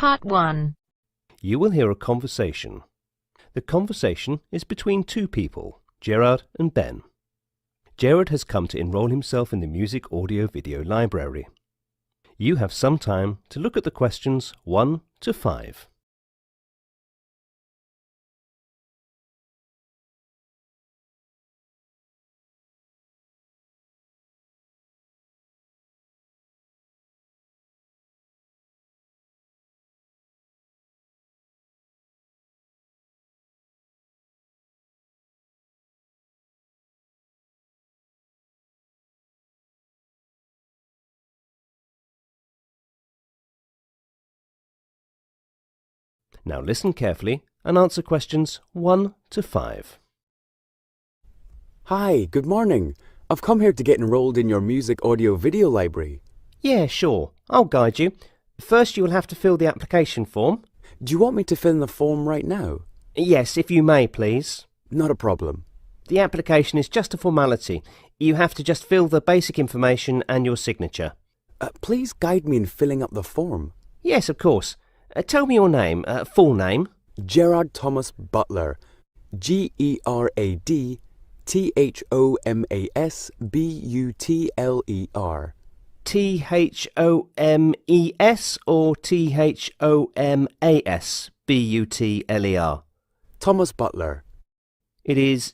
Part 1. You will hear a conversation. The conversation is between two people, Gerard and Ben. Gerard has come to enrol himself in the Music Audio Video Library. You have some time to look at the questions 1 to 5. Now listen carefully and answer questions 1 to 5. Hi, good morning. I've come here to get enrolled in your music audio video library. Yeah, sure. I'll guide you. First you will have to fill the application form. Do you want me to fill in the form right now? Yes, if you may, please. Not a problem. The application is just a formality. You have to just fill the basic information and your signature. Please guide me in filling up the form. Yes, of course. Tell me your name, full name. Gerard Thomas Butler. G-E-R-A-D-T-H-O-M-A-S-B-U-T-L-E-R. T-H-O-M-E-S or T-H-O-M-A-S-B-U-T-L-E-R? Thomas Butler. It is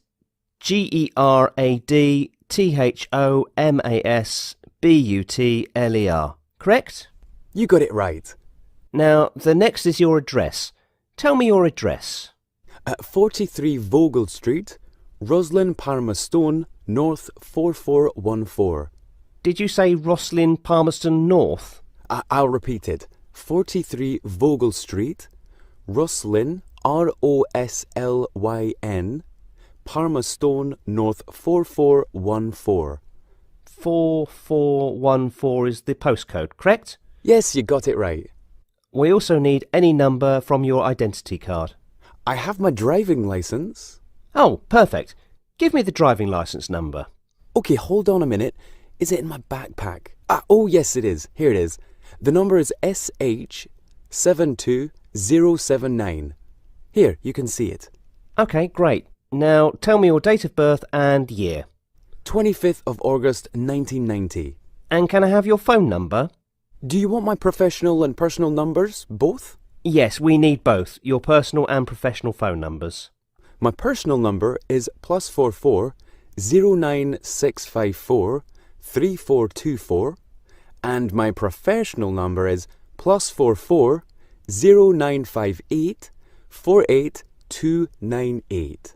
G-E-R-A-D-T-H-O-M-A-S-B-U-T-L-E-R. Correct? You got it right. Now, the next is your address. Tell me your address. 43 Vogel Street, Roslyn, Palmerston, North 4414. Did you say Roslyn, Palmerston North? I'll repeat it. 43 Vogel Street, Roslyn, R-O-S-L-Y-N, Palmerston North 4414. 4414 is the postcode, correct? Yes, you got it right. We also need any number from your identity card. I have my driving licence. Oh, perfect. Give me the driving licence number. OK, hold on a minute. Is it in my backpack? Oh, yes, it is. Here it is. The number is SH72079. Here, you can see it. OK, great. Now, tell me your date of birth and year. 25th of August 1990. And can I have your phone number? Do you want my professional and personal numbers, both? Yes, we need both, your personal and professional phone numbers. My personal number is +44 09654 3424, and my professional number is +44 0958 48298.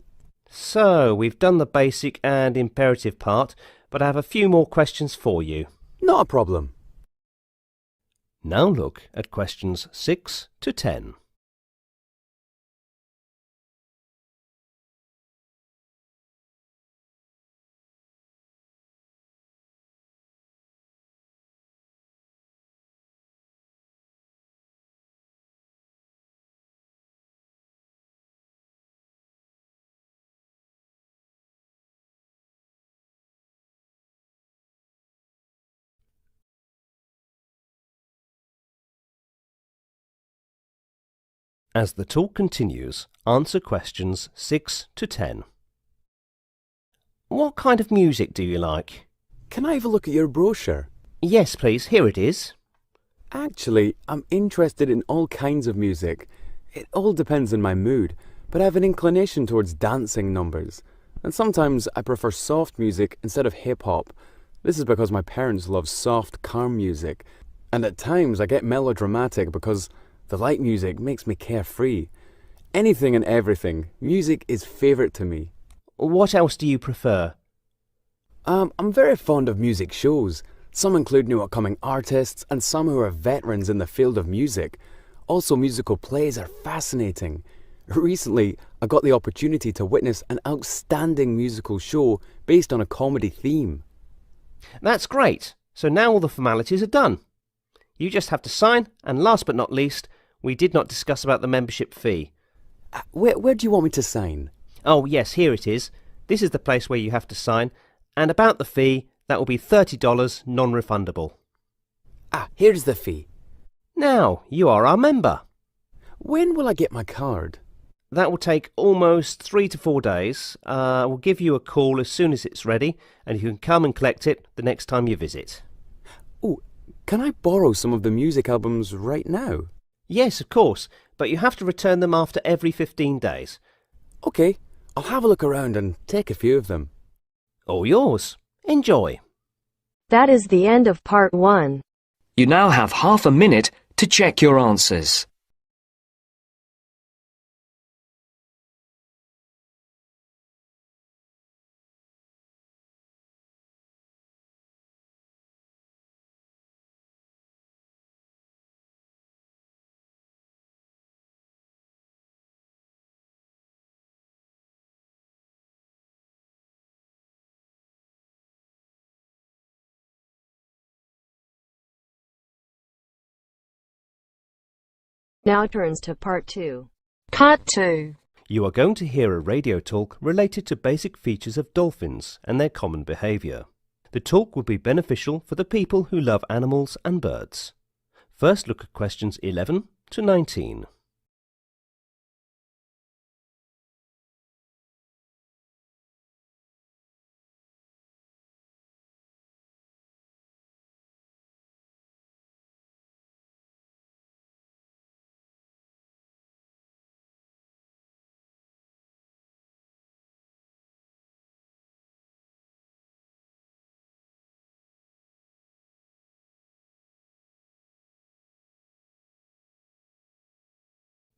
So, we've done the basic and imperative part, but I have a few more questions for you. Not a problem. Now look at questions 6 to 10. As the talk continues, answer questions 6 to 10. What kind of music do you like? Can I have a look at your brochure? Yes, please. Here it is. Actually, I'm interested in all kinds of music. It all depends on my mood, but I have an inclination towards dancing numbers. And sometimes I prefer soft music instead of hip-hop. This is because my parents love soft, calm music. And at times I get melodramatic because the light music makes me carefree. Anything and everything, music is favourite to me. What else do you prefer? I'm very fond of music shows. Some include new upcoming artists and some who are veterans in the field of music. Also, musical plays are fascinating. Recently, I got the opportunity to witness an outstanding musical show based on a comedy theme. That's great. So now all the formalities are done. You just have to sign, and last but not least, we did not discuss about the membership fee. Where do you want me to sign? Oh yes, here it is. This is the place where you have to sign, and about the fee, that will be $30 non-refundable. Here's the fee. Now, you are our member. When will I get my card? That will take almost 3 to 4 days. We'll give you a call as soon as it's ready, and you can come and collect it the next time you visit. Oh, can I borrow some of the music albums right now? Yes, of course, but you have to return them after every 15 days. Okay, I'll have a look around and take a few of them. All yours. Enjoy. That is the end of part 1. You now have half a minute to check your answers. Now turns to part 2. Part 2. You are going to hear a radio talk related to basic features of dolphins and their common behaviour. The talk will be beneficial for the people who love animals and birds. First, look at questions 11 to 19.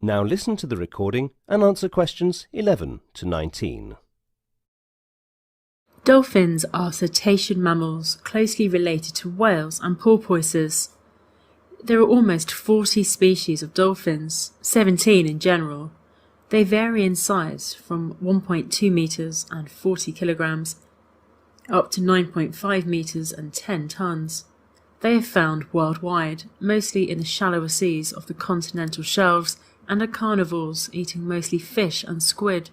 Now listen to the recording and answer questions 11 to 19. Dolphins are cetacean mammals closely related to whales and porpoises. There are almost 40 species of dolphins, 17 in general. They vary in size from 1.2 metres and 40 kilograms up to 9.5 metres and 10 tonnes. They are found worldwide, mostly in the shallower seas of the continental shelves, and are carnivores, eating mostly fish and squid.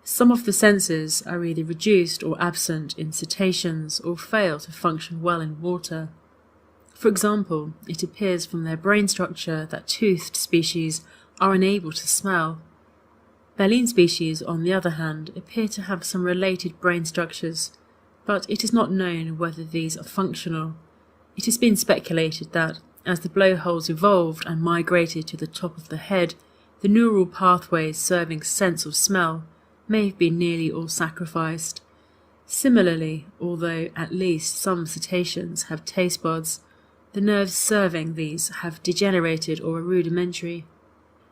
Some of the senses are either reduced or absent in cetaceans or fail to function well in water. For example, it appears from their brain structure that toothed species are unable to smell. Baleen species, on the other hand, appear to have some related brain structures, but it is not known whether these are functional. It has been speculated that, as the blowholes evolved and migrated to the top of the head, the neural pathways serving sense of smell may have been nearly all sacrificed. Similarly, although at least some cetaceans have taste buds, the nerves serving these have degenerated or are rudimentary.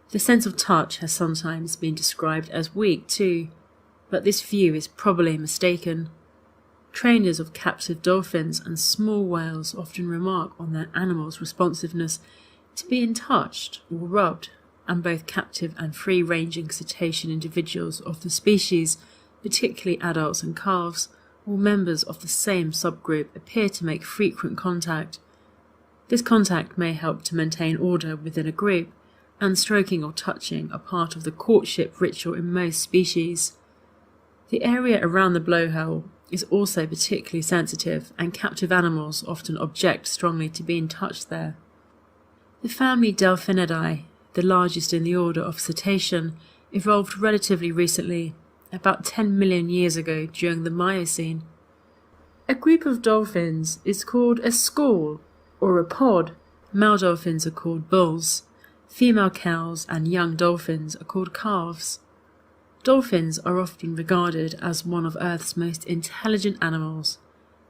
The sense of touch has sometimes been described as weak too, but this view is probably mistaken. Trainers of captive dolphins and small whales often remark on their animals' responsiveness to being touched or rubbed, and both captive and free-ranging cetacean individuals of the species, particularly adults and calves, all members of the same subgroup, appear to make frequent contact. This contact may help to maintain order within a group, and stroking or touching are part of the courtship ritual in most species. The area around the blowhole is also particularly sensitive, and captive animals often object strongly to being touched there. The family Delphinidae, the largest in the order of cetacean, evolved relatively recently, about 10 million years ago during the Miocene. A group of dolphins is called a school or a pod. Male dolphins are called bulls. Female cows and young dolphins are called calves. Dolphins are often regarded as one of Earth's most intelligent animals,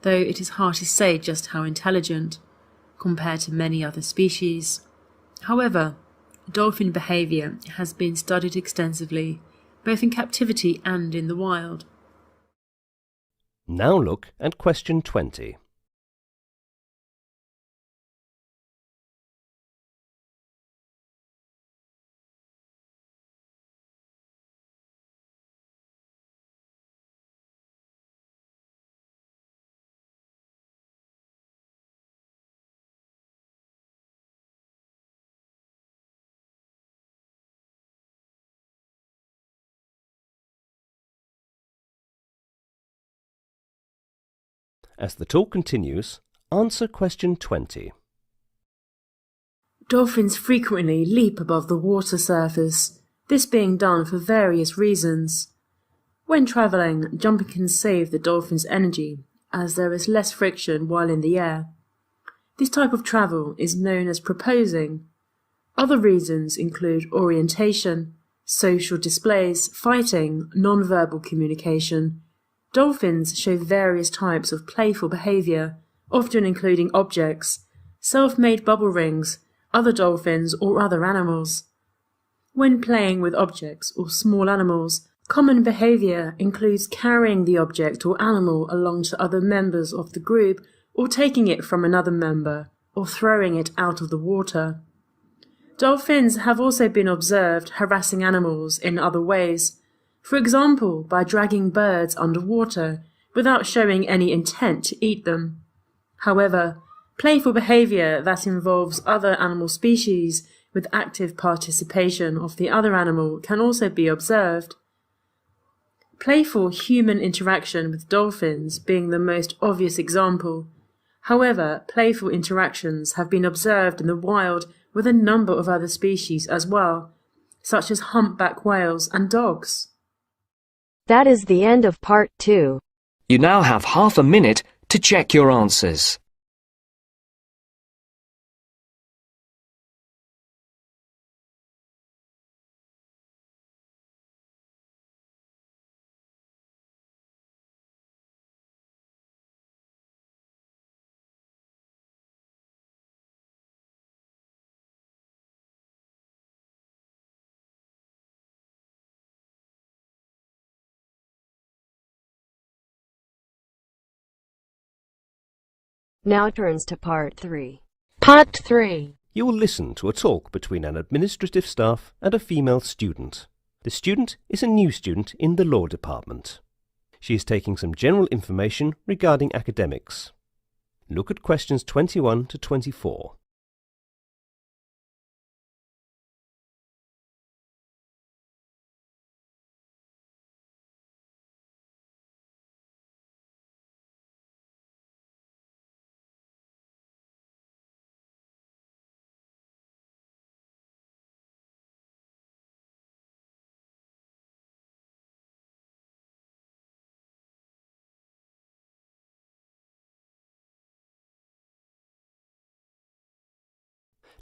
though it is hard to say just how intelligent, compared to many other species. However, dolphin behaviour has been studied extensively, both in captivity and in the wild. Now look at question 20. As the talk continues, answer question 20. Dolphins frequently leap above the water surface, this being done for various reasons. When travelling, jumping can save the dolphin's energy, as there is less friction while in the air. This type of travel is known as proposing. Other reasons include orientation, social displays, fighting, non-verbal communication. Dolphins show various types of playful behaviour, often including objects, self-made bubble rings, other dolphins or other animals. When playing with objects or small animals, common behaviour includes carrying the object or animal along to other members of the group or taking it from another member or throwing it out of the water. Dolphins have also been observed harassing animals in other ways, for example by dragging birds underwater without showing any intent to eat them. However, playful behaviour that involves other animal species with active participation of the other animal can also be observed. Playful human interaction with dolphins being the most obvious example. However, playful interactions have been observed in the wild with a number of other species as well, such as humpback whales and dogs. That is the end of part 2. You now have half a minute to check your answers. Now turns to part 3. Part 3. You will listen to a talk between an administrative staff and a female student. The student is a new student in the law department. She is taking some general information regarding academics. Look at questions 21 to 24.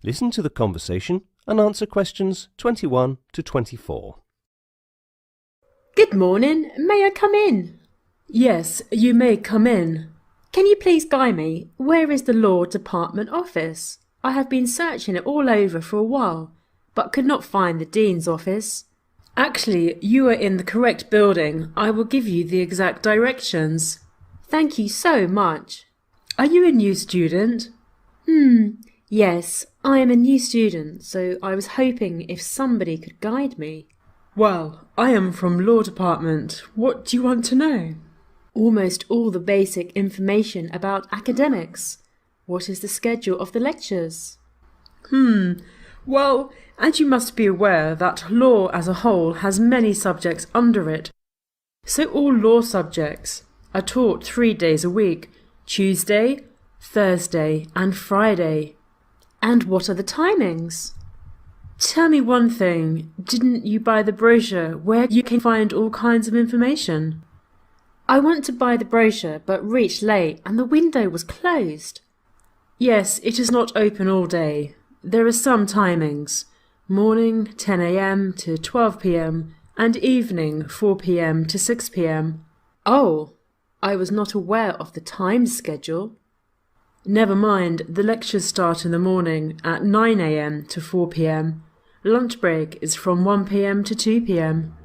Listen to the conversation and answer questions 21 to 24. Good morning. May I come in? Yes, you may come in. Can you please guide me? Where is the Law Department office? I have been searching it all over for a while, but could not find the Dean's office. Actually, you are in the correct building. I will give you the exact directions. Thank you so much. Are you a new student? Yes, I am a new student, so I was hoping if somebody could guide me. Well, I am from Law Department. What do you want to know? Almost all the basic information about academics. What is the schedule of the lectures? Well, and you must be aware that law as a whole has many subjects under it. So all law subjects are taught 3 days a week, Tuesday, Thursday and Friday. And what are the timings? Tell me one thing, didn't you buy the brochure where you can find all kinds of information? I went to buy the brochure but reached late and the window was closed. Yes, it is not open all day. There are some timings. Morning 10 a.m. to 12 p.m. and evening 4 p.m. to 6 p.m. Oh, I was not aware of the time schedule. Never mind, the lectures start in the morning at 9 a.m. to 4 p.m. Lunch break is from 1 p.m. to 2 p.m.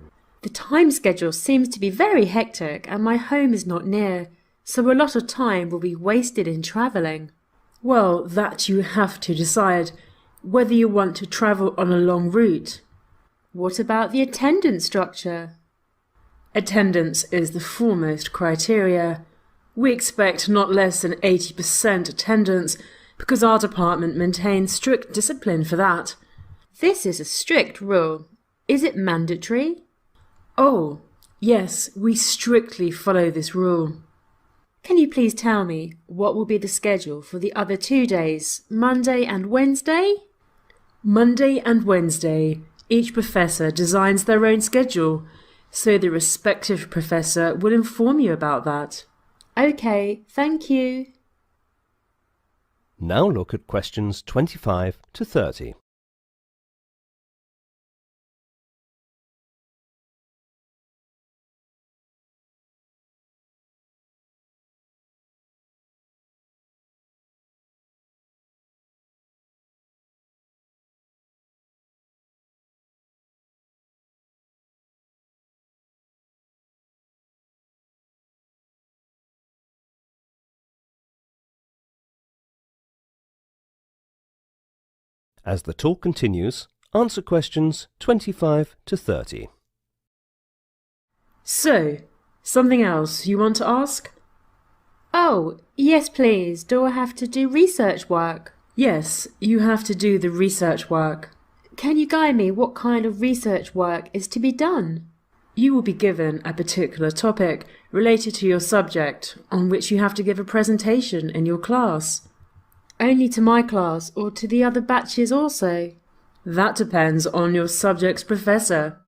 The time schedule seems to be very hectic and my home is not near, so a lot of time will be wasted in travelling. Well, that you have to decide, whether you want to travel on a long route. What about the attendance structure? Attendance is the foremost criteria. We expect not less than 80% attendance because our department maintains strict discipline for that. This is a strict rule. Is it mandatory? Oh, yes, we strictly follow this rule. Can you please tell me what will be the schedule for the other 2 days, Monday and Wednesday? Monday and Wednesday, each professor designs their own schedule, so the respective professor will inform you about that. OK, thank you. Now look at questions 25 to 30. As the talk continues, answer questions 25 to 30. So, something else you want to ask? Oh, yes please. Do I have to do research work? Yes, you have to do the research work. Can you guide me what kind of research work is to be done? You will be given a particular topic related to your subject on which you have to give a presentation in your class. Only to my class or to the other batches also? That depends on your subject's professor.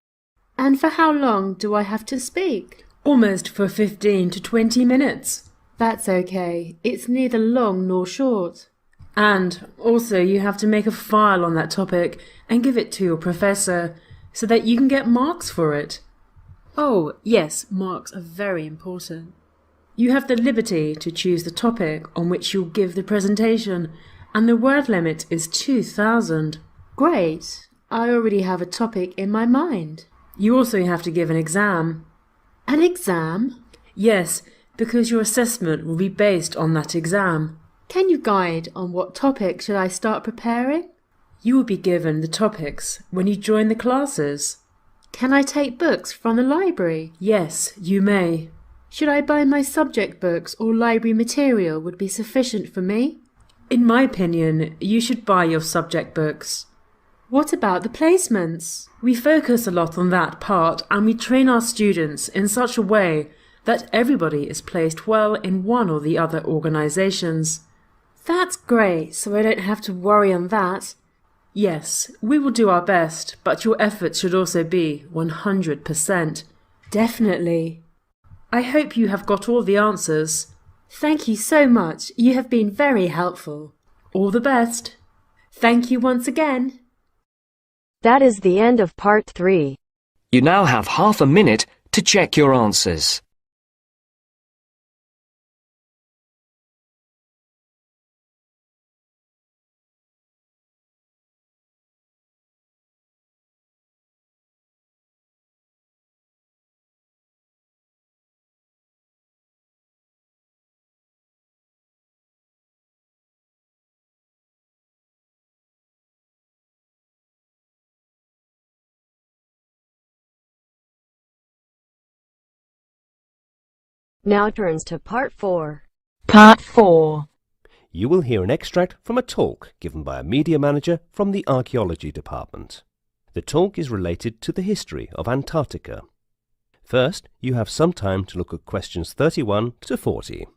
And for how long do I have to speak? Almost for 15 to 20 minutes. That's okay. It's neither long nor short. And also you have to make a file on that topic and give it to your professor so that you can get marks for it. Oh, yes, marks are very important. You have the liberty to choose the topic on which you'll give the presentation, and the word limit is 2,000. Great. I already have a topic in my mind. You also have to give an exam. An exam? Yes, because your assessment will be based on that exam. Can you guide on what topic should I start preparing? You will be given the topics when you join the classes. Can I take books from the library? Yes, you may. Should I buy my subject books or library material would be sufficient for me? In my opinion, you should buy your subject books. What about the placements? We focus a lot on that part and we train our students in such a way that everybody is placed well in one or the other organisations. That's great, so I don't have to worry on that. Yes, we will do our best, but your efforts should also be 100%. Definitely. I hope you have got all the answers. Thank you so much. You have been very helpful. All the best. Thank you once again. That is the end of part 3. You now have half a minute to check your answers. Now turns to part 4. Part 4. You will hear an extract from a talk given by a media manager from the archaeology department. The talk is related to the history of Antarctica. First, you have some time to look at questions 31 to 40.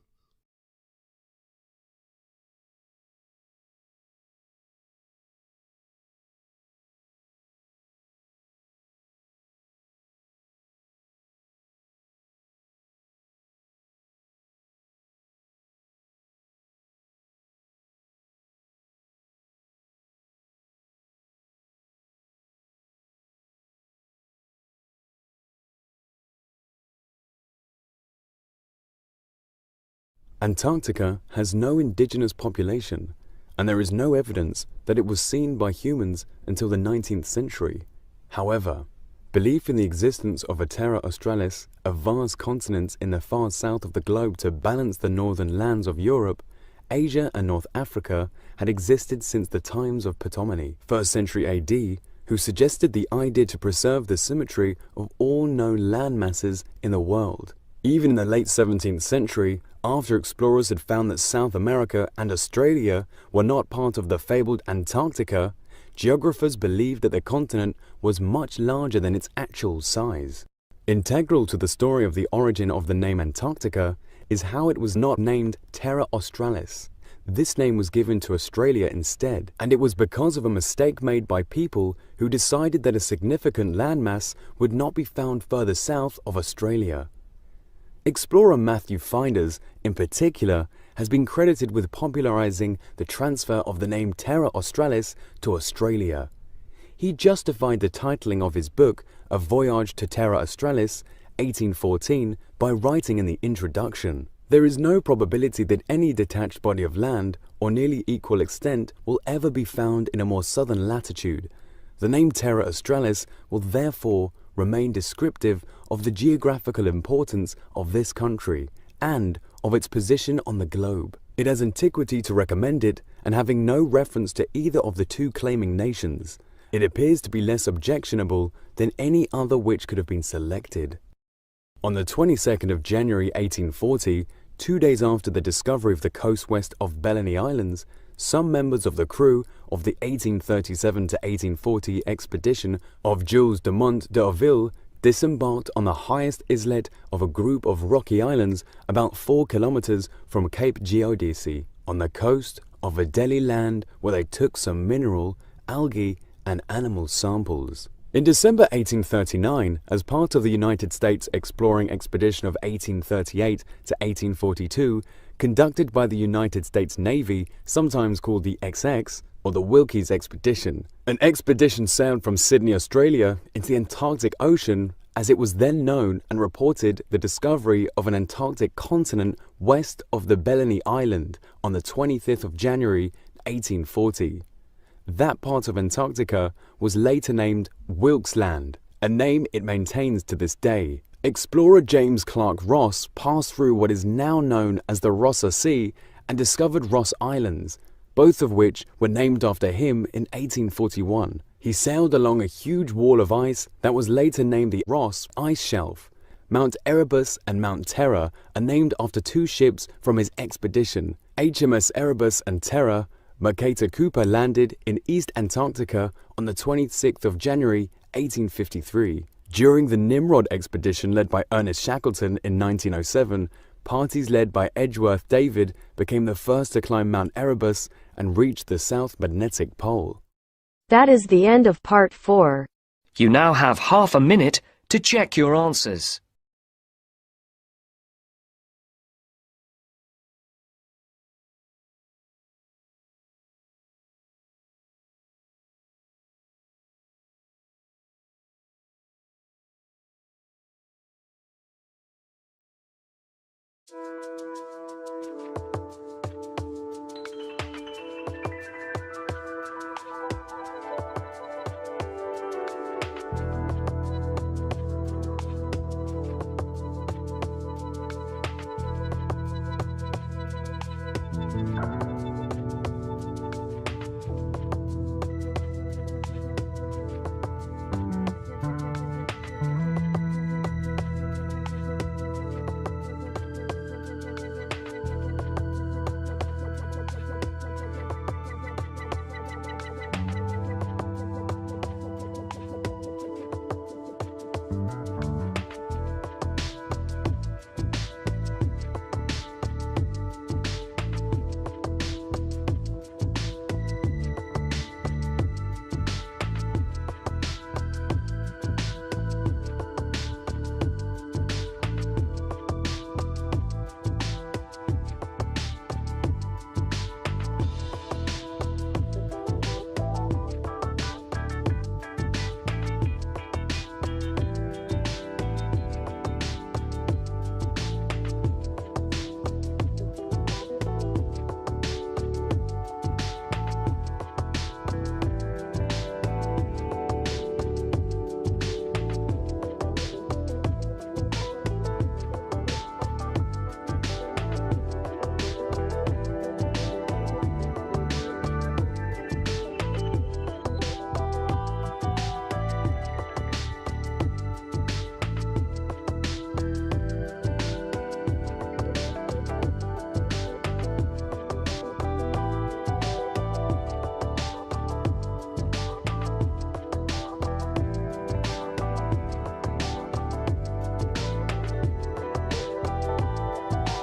Antarctica has no indigenous population, and there is no evidence that it was seen by humans until the 19th century. However, belief in the existence of a Terra Australis, a vast continent in the far south of the globe to balance the northern lands of Europe, Asia and North Africa, had existed since the times of Ptolemy, 1st century AD, who suggested the idea to preserve the symmetry of all known land masses in the world. Even in the late 17th century, after explorers had found that South America and Australia were not part of the fabled Antarctica, geographers believed that the continent was much larger than its actual size. Integral to the story of the origin of the name Antarctica is how it was not named Terra Australis. this name was given to Australia instead, and it was because of a mistake made by people who decided that a significant landmass would not be found further south of Australia. Explorer Matthew Finders, in particular, has been credited with popularizing the transfer of the name Terra Australis to Australia. He justified the titling of his book, A Voyage to Terra Australis, 1814, by writing in the introduction, "There is no probability that any detached body of land, or nearly equal extent, will ever be found in a more southern latitude. The name Terra Australis will therefore remain descriptive of the geographical importance of this country and of its position on the globe. It has antiquity to recommend it, and having no reference to either of the two claiming nations, it appears to be less objectionable than any other which could have been selected." On the 22nd of January 1840, 2 days after the discovery of the coast west of Bellany Islands, some members of the crew of the 1837 to 1840 expedition of Jules de Mont d'Urville disembarked on the highest islet of a group of rocky islands about 4 kilometers from Cape Geodesy, on the coast of Adélie Land, where they took some mineral, algae, and animal samples. In December 1839, as part of the United States exploring expedition of 1838 to 1842, conducted by the United States Navy, sometimes called the XX, or the Wilkes Expedition, an expedition sailed from Sydney, Australia, into the Antarctic Ocean, as it was then known, and reported the discovery of an Antarctic continent west of the Bellany Island on the 25th of January 1840. That part of Antarctica was later named Wilkes Land, a name it maintains to this day. Explorer James Clark Ross passed through what is now known as the Rossa Sea and discovered Ross Islands, both of which were named after him in 1841. He sailed along a huge wall of ice that was later named the Ross Ice Shelf. Mount Erebus and Mount Terror are named after two ships from his expedition, HMS Erebus and Terror. Mercator Cooper landed in East Antarctica on the 26th of January 1853. During the Nimrod expedition led by Ernest Shackleton in 1907, parties led by Edgeworth David became the first to climb Mount Erebus and reach the South Magnetic Pole. That is the end of part 4. You now have half a minute to check your answers.